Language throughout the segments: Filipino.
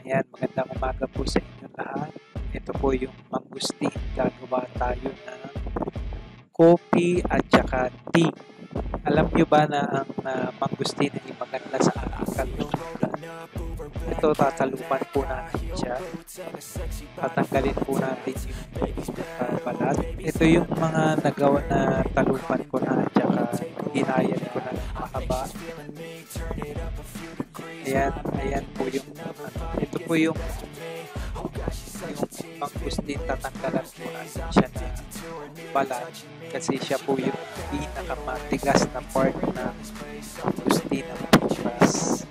Ayan, magandang umaga po sa inyo lahat. Ito po yung mangustin. Gagawa tayo ng coffee at saka tea. Alam nyo ba na ang mangustin ay maganda sa akal ng ulan? Ito, tatalupan po natin siya. Tatanggalin po natin yung balat. Ito yung mga nagawa na talupan ko na at saka hinayan ko na ng mahaba. Ayan po yung ito po yung mangustin, tatanggalan po natin siya na balat kasi siya po yung pinakamatigas na part ng mangustin ng prutas.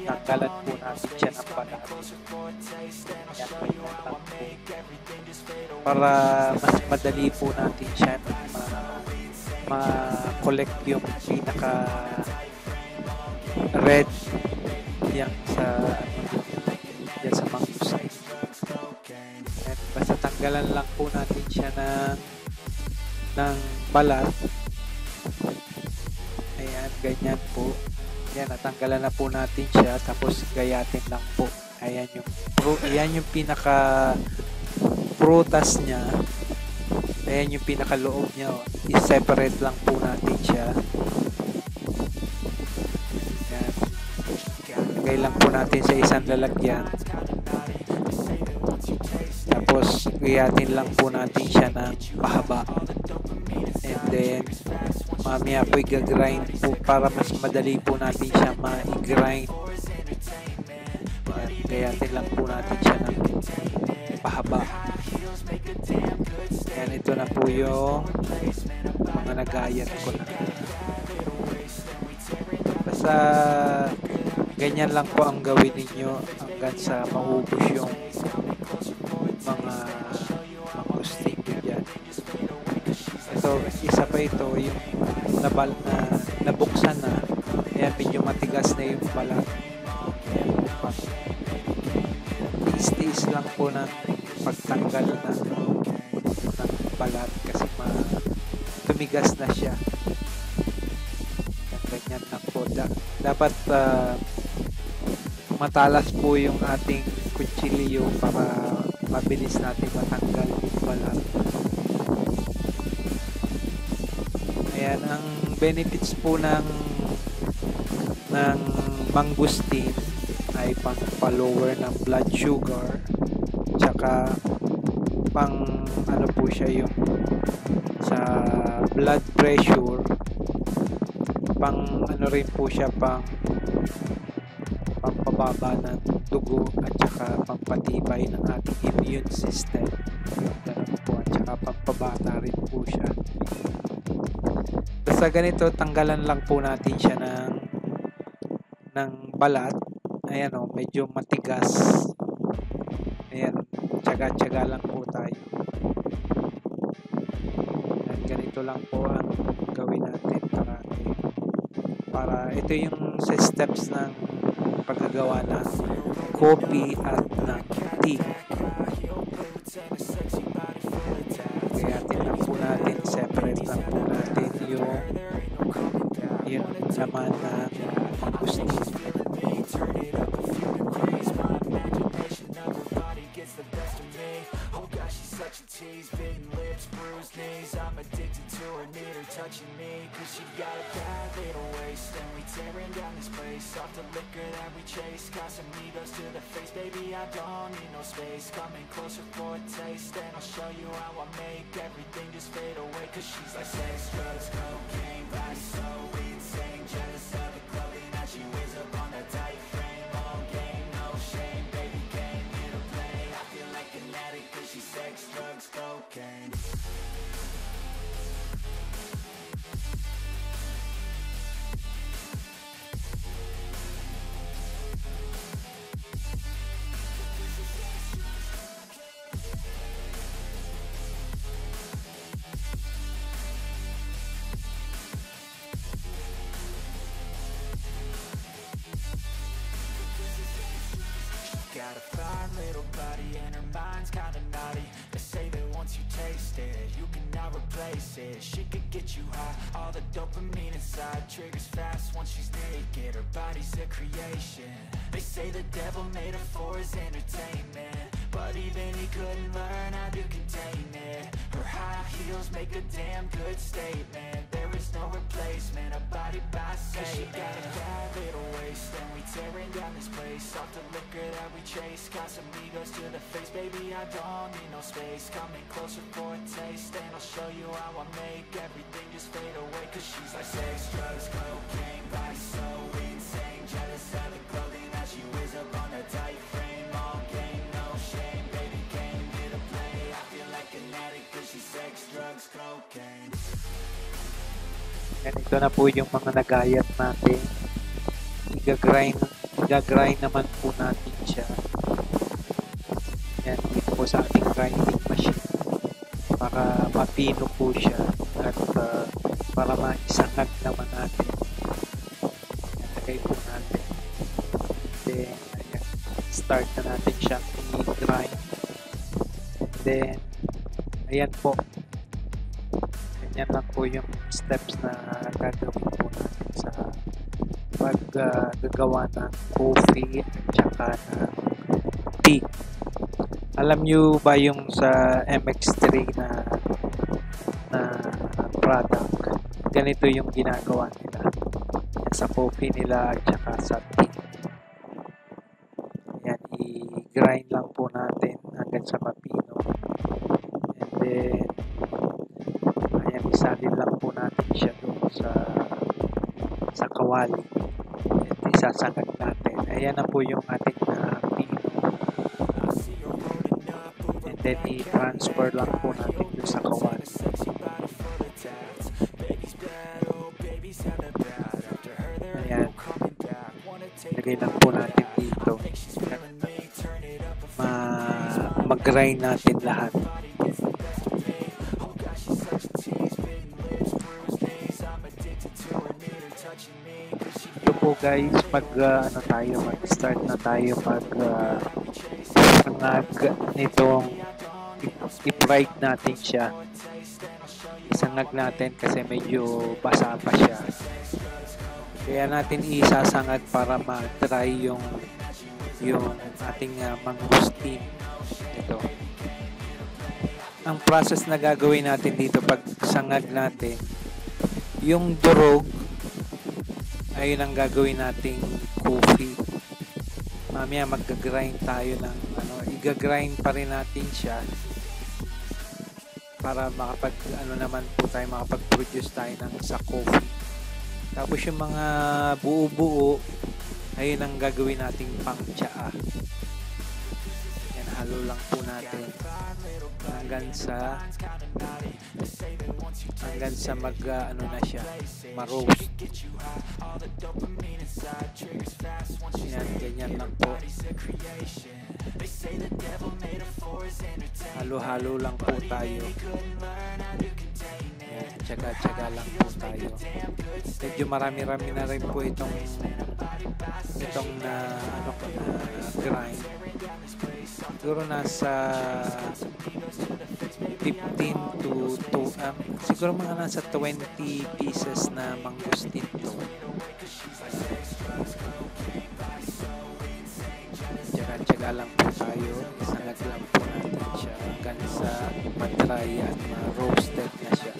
Tanggalan po natin siya ng balat. Ayan po yung lang po. Para mas madali po natin siya ma-collect yung pinaka red yan sa mangustin. At basta tanggalan lang po natin siya ng balat. Ayan, ganyan po. Ayan, natanggalan na po natin siya, tapos gayatin lang po. Ayan yung pinaka prutas niya. Ayan yung pinaka loob niya. I-separate lang po natin siya. Ayan. Lagay lang po natin sa isang lalagyan. Tapos gayatin lang po natin siya ng pahaba. And then mamaya po i-grind po para mas madali po natin siya ma-grind. Gayatin lang po natin siya ng pahaba. Yan, ito na po yung mga nagayat ko na. Basta ganyan lang po ang gawin ninyo hanggang sa maubos yung mga mangustin nyo dyan. Ito, isa pa ito yung nabuksan na. Ayan, medyo matigas na yung balat. Tiis-tiis lang po ng pagtanggal ng balat kasi tumigas na siya. Ganyan lang po. Dapat matalas po yung ating kutsilyo para mabilis natin matanggal yung balat. Ayan, ang benefits po ng mangustin ay pang-lower ng blood sugar, tsaka pang ano po siya yung sa blood pressure, pang ano rin po siya pampababa ng dugo at saka pampatibay ng ating immune system. Ganun po, at saka pampabata rin po siya. Basta ganito, tanggalan lang po natin siya ng balat. Ayan o, medyo matigas. Ayan, tsaga-tsaga lang po tayo. Ayan, ganito lang po ang gawin natin para ito yung steps ng paggagawa ng coffee at ng tea. Gayatin lang po natin, separate lang po natin yung laman ng mangustin. I'm addicted to her, need her touching me, cause she got a bad little waist, and we tearing down this place, off the liquor that we chase, Casamigos to the face, baby I don't need no space, coming closer for a taste, and I'll show you how I make everything just fade away, cause she's like sex, drugs, cocaine, body so insane, jealous of the clothing that she wears up on that tight frame, all game, no shame, baby came here to play, I feel like an addict cause she's sex, drugs, cocaine. Got a fine little body and her mind's kinda naughty. They say that once you taste it, you cannot replace it. She could get you high, all the dopamine inside triggers fast once she's naked. Her body's a creation. They say say the devil made her for his entertainment, but even he couldn't learn how to contain it. Her high heels make a damn good statement. There is no replacement, a body by Satan. 'Cause she got a bad little waist, and we tearing down this place off the liquor that we chase. Casamigos to the face, baby, I don't need no space. Coming closer for a taste, and I'll show you how I make everything just fade away. 'Cause she's like sex, drugs, cocaine, body so insane. Jealous of the clothing that she wears up on a tight frame. All game, no shame, baby came here to play. I feel like an addict 'cause she's sex, drugs, cocaine. Yan, ito na po yung mga nagayat natin. Igagrind naman po natin siya. Yan, dito po sa ating grinding machine para mapino po siya at para maisangag naman natin. Lagay po natin. Then, ayan, start na natin siyang i-grind. Then, ayan po. Ganyan lang po yung steps na gagawin po natin sa paggagawa ng coffee at saka ng tea. Alam nyo ba yung sa MX3 na product? Ganito yung ginagawa nila sa coffee nila at saka sa tea. Ayan, i-grind lang po natin hanggang sa mapino. And then, ayan, isalin lang po natin siya doon sa kawali. At isasagad natin. Ayan na po yung ating pino. And then, i-transfer lang po natin doon sa kawali. Ayan. Lagay lang po natin dito. Mag-grind natin lahat. Ito po guys, mag-start na tayo nitong i-fried natin siya. Isangag natin kasi medyo basa pa siya. Kaya natin isasangag para ma-dry yung ating mangustin. Ito. Ang process na gagawin natin dito pag sangag natin, yung durog ayun ang gagawin nating coffee. Mamaya mag-grind tayo ng i-grind pa rin natin siya para makapag-produce tayo ng sa coffee. Tapos yung mga buo-buo ayun ang gagawin nating pang-tsaa. Yan, halo lang po natin hanggang sa na siya, ma-roast. Yan, ganyan lang po. Halo-halo lang po tayo. Yan, tsaga-tsaga lang po tayo. Medyo marami-rami na rin po itong grind. Siguro nasa 15 to siguro mga nasa 20 pieces na mangustin to. Tsaga-tsaga lang po tayo. Isangag lang po natin siya hanggang sa matry at ma-roasted na siya.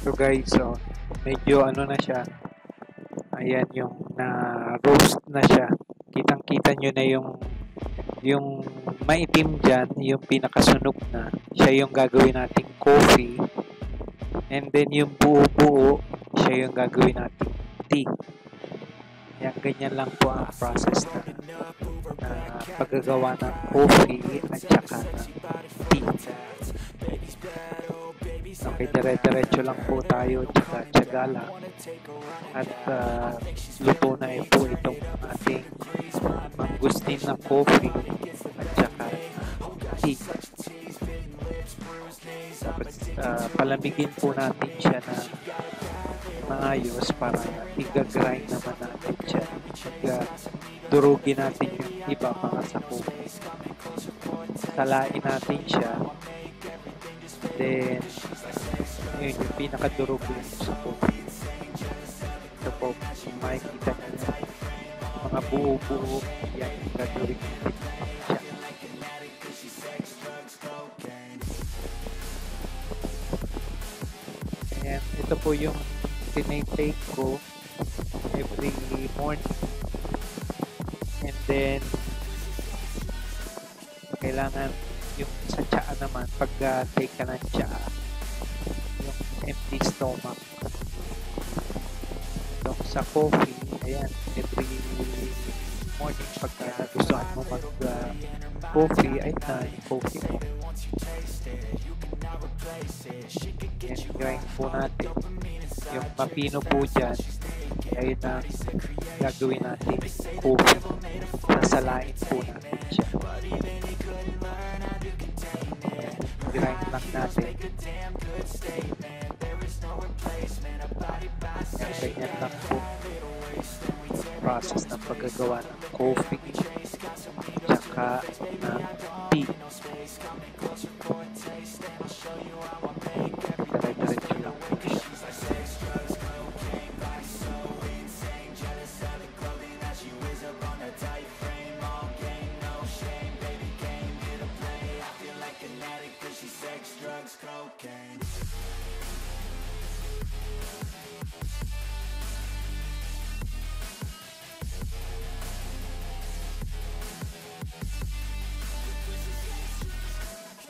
Ito guys, so medyo na siya. Ayan yung na-roast na siya. Kitang-kita nyo na yung maitim dyan, yung pinakasunog na. Siya yung gagawin nating coffee. And then yung buo-buo, siya yung gagawin natin tea. Yan, ganyan lang po ang process na paggagawa ng coffee at saka ng tea. Okay, dire-diretso lang po tayo, tsaga-tsaga lang. At luto na po itong ating mangustin na coffee at saka tea. Tapos palamigin po natin siya na maayos para i-grind naman natin siya. Durugin natin yung iba mga sa coffee. Salain natin siya. Then, yun yung pinakadurog yung sa coffee. Ito po, kung makikita nyo mga buo-buo, yan yung gagawin natin siya. And ito po yung tinitake ko every morning. And then, kailangan yung sa tsaa naman, pag take ka ng tsaa, yung empty stomach. So, sa coffee, ayan, every morning, pag nagustuhan mo mag-coffee, ay coffee mo. Ayan, grind po natin. Yung mapino po dyan, ayun ang gagawin natin coffee. Sasalain po natin siya. Grind lang natin. Yan, ganyan lang po process ng paggagawa ng coffee tsaka ng tea. Dire-diretso lang po siya.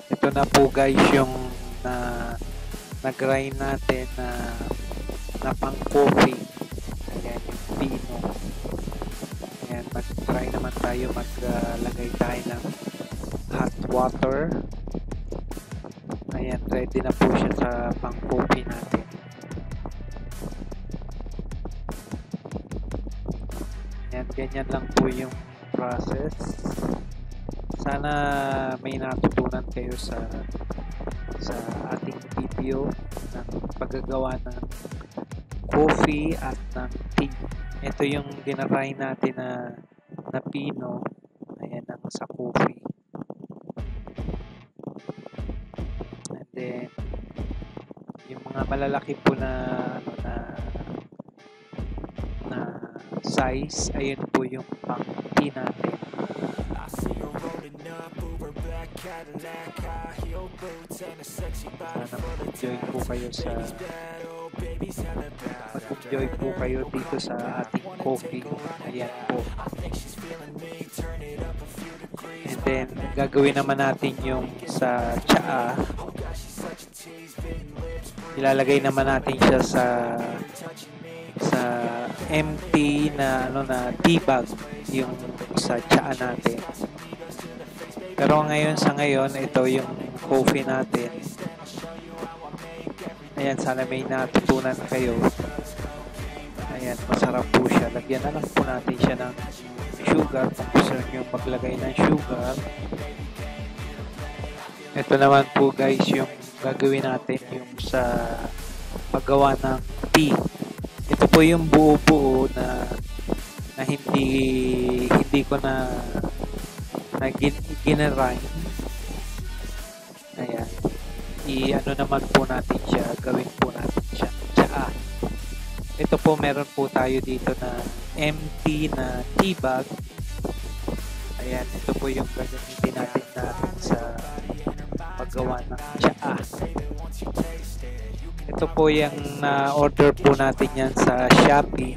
Ito na po guys yung na-grind natin na pang coffee. Ayan yung pino. Ayan, mag-try naman tayo, maglagay tayo ng hot water. Ayan, ready na po siya sa pang coffee natin. Ayan, ganyan lang po yung process. Sana may natutunan kayo sa ating video ng paggagawa ng coffee at ng tea. Ito yung ginagay natin na pino. Ayan ang sa coffee. And then yung mga malalaki po na size, ayun po yung pang tea natin. Sana mag-enjoy po kayo mag-enjoy po kayo dito sa ating coffee. Ayan po. And then gagawin naman natin yung sa tsaa. Ilalagay naman natin siya sa empty na tea bag, yung sa tsaa natin. Pero sa ngayon, ito yung coffee natin. Ayan, sana may natutunan kayo. Ayan, masarap po siya. Lagyan na lang po natin siya ng sugar. Kung gusto nyo maglagay ng sugar. Ito naman po guys, yung gagawin natin yung sa paggawa ng tea. Ito po yung buo-buo na hindi ko na ginerind. Ayan. I-ano naman po natin siya. Gawin po natin siya. Tsaa. Ito po, meron po tayo dito na empty na tea bag. Ayan. Ito po yung gagamitin natin sa paggawa ng tsaa. Ito po yung order po natin yan sa Shopee.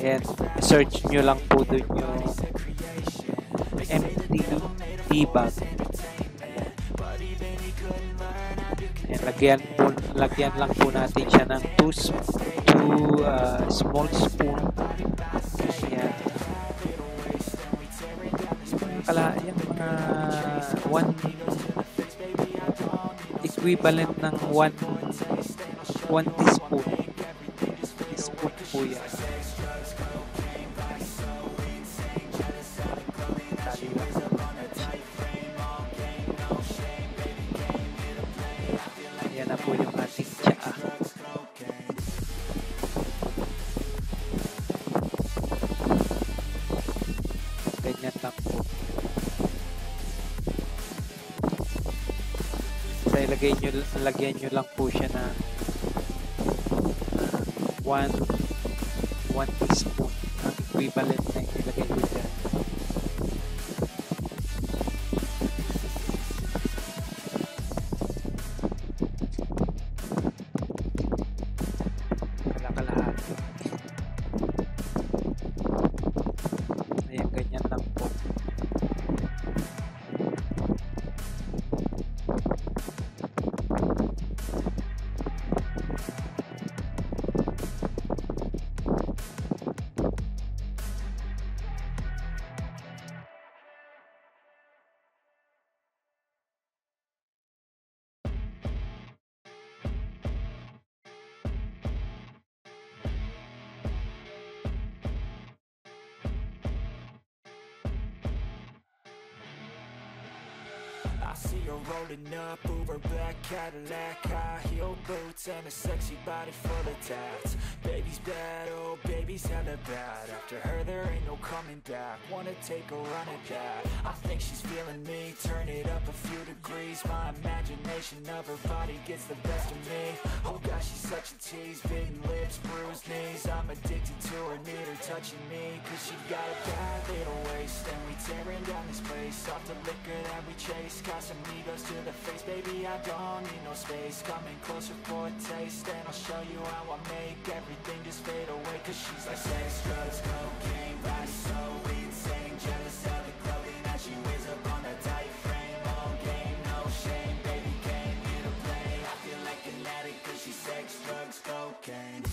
Ayan. Search nyo lang po dun yung empty tea bag. Ayan, lagyan lang po natin siya ng 2 small spoon. Yan. Yan, mga 1 equivalent ng 1 teaspoon. Teaspoon po yan. Tali lang. Yan na po yung ating tsaa. Ganyan lang po. So, lagyan nyo lang po siya na 1 teaspoon ang equivalent na ilagay ko dyan. Kalahati. Ayan, ganyan lang po. I see her rolling up, Uber black Cadillac, high heel boots and a sexy body full of tats. Baby's bad, oh baby's hella bad. After her there ain't no coming back. Wanna take a run at that? I think she's feeling me. Turn it up a few degrees. My imagination of her body gets the best of me. Oh gosh, she's such a tease. Bitten lips, bruised knees. I'm addicted to her, need her touching me. Cause she got a bad little waist, and we tearing down this place. Off the liquor that we chase. Casamigos to the face, baby, I don't need no space. Coming closer for a taste, and I'll show you how I make everything just fade away. Cause she's like sex, drugs, cocaine, body so insane. Jealous of the clothing that she wears up on that tight frame. All game, no shame, baby, came here to play. I feel like an addict cause she's sex, drugs, cocaine.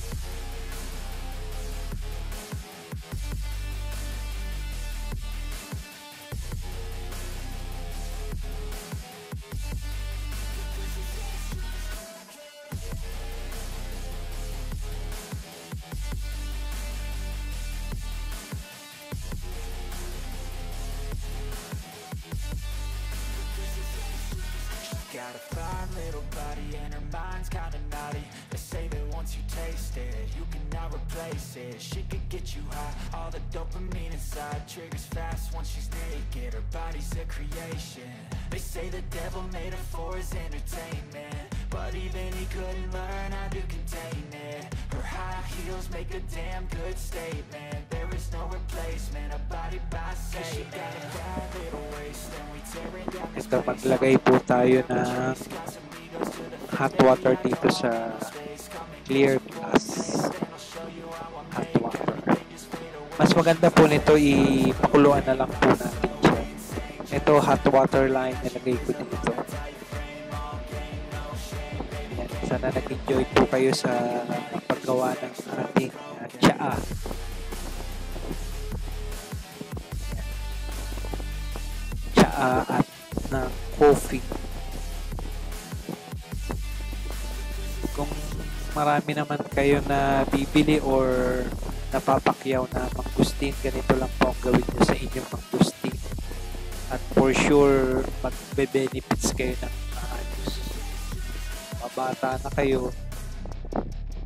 Got a fine little body and her mind's kinda naughty. They say that once you taste it, you cannot replace it. She could get you high, all the dopamine inside triggers fast once she's naked. Her body's a creation. They say the devil made her for his entertainment, but even he couldn't learn how to contain it. Her high heels make a damn good statement. There is no replacement, a body by Satan. She got a bad little waist, and we tear it down this Ito, maglagay po tayo ng hot water dito sa clear glass. Hot water. Mas maganda po nito, ipakuluan na lang po natin siya. Ito, hot water line, nilagay ko dito. Ayan, sana nag-enjoy po kayo sa paggawa ng ating tsaa. Tsaa at na coffee. Kung marami naman kayo na bibili or napapakyaw na mangustin, ganito lang po ang gawin nyo sa inyong mangustin. At for sure, magbe-benefits kayo ng ayos. Mabata na kayo,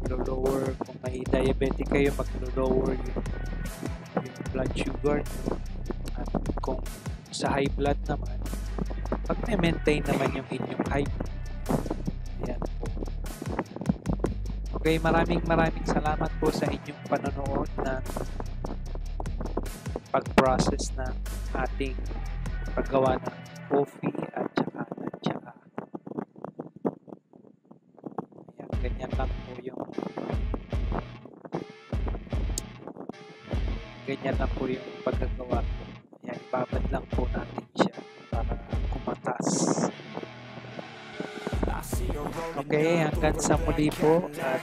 lower, kung may diabetic kayo, mag-lower yung blood sugar. At kung sa high blood naman, pag-maintain naman yung inyong high blood. Ayan po. Okay, maraming salamat po sa inyong panonood ng pag-process ng ating paggawa ng coffee at saka ng tsaa. Ayan, ganyan lang po yung pagkagawa ko. Ayan, ibabad lang po natin siya para kumatas. I see her Okay, hanggang sa muli po at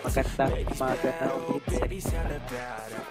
magandang umaga na ulit sa inyo lahat.